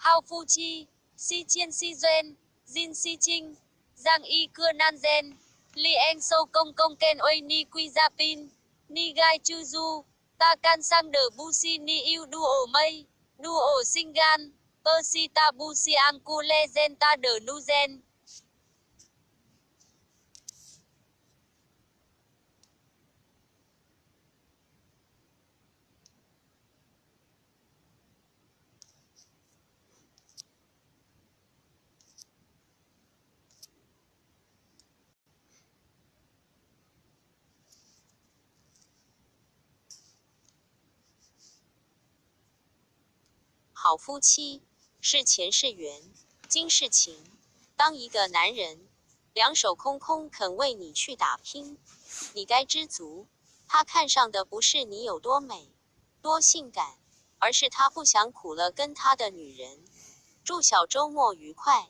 好夫妻，si chiên si duyên, jin si chinh, giang y cưa nan gen, li en sâu công công ken oi ni quy gia pin, ni gai chu du, ta can sang đờ bu si ni yêu du ổ mây, du ổ sinh gan, per si ta bu si ang cu le gen ta đờ nu gen. 好夫妻，是钱是缘，金是情。当一个男人两手空空肯为你去打拼，你该知足。他看上的不是你有多美、多性感，而是他不想苦了跟他的女人。祝小周末愉快。